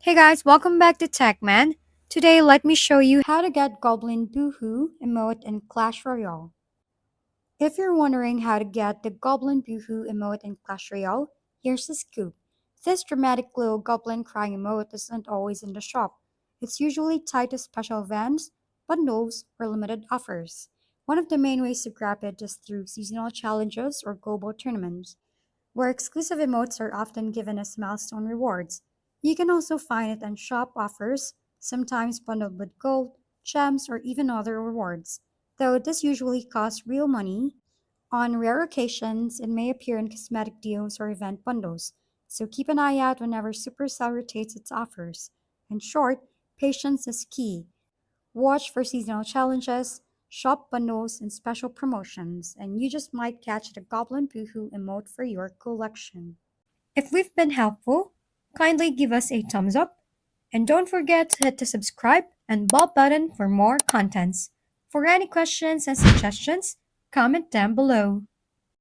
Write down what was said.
Hey guys, welcome back to TechMan. Today, let me show you how to get Goblin Boohoo Emote in Clash Royale. If you're wondering how to get the Goblin Boohoo Emote in Clash Royale, here's the scoop. This dramatic little goblin crying emote isn't always in the shop. It's usually tied to special events, bundles, or limited offers. One of the main ways to grab it is through seasonal challenges or global tournaments where exclusive emotes are often given as milestone rewards. You can also find it on shop offers, sometimes bundled with gold, gems, or even other rewards. Though this usually costs real money, on rare occasions it may appear in cosmetic deals or event bundles, so keep an eye out whenever Supercell rotates its offers. In short, patience is key. Watch for seasonal challenges, shop bundles, and special promotions, and you just might catch the Goblin Boohoo emote for your collection. If we've been helpful, kindly give us a thumbs up, and don't forget to hit the subscribe and bell button for more contents. For any questions and suggestions, comment down below.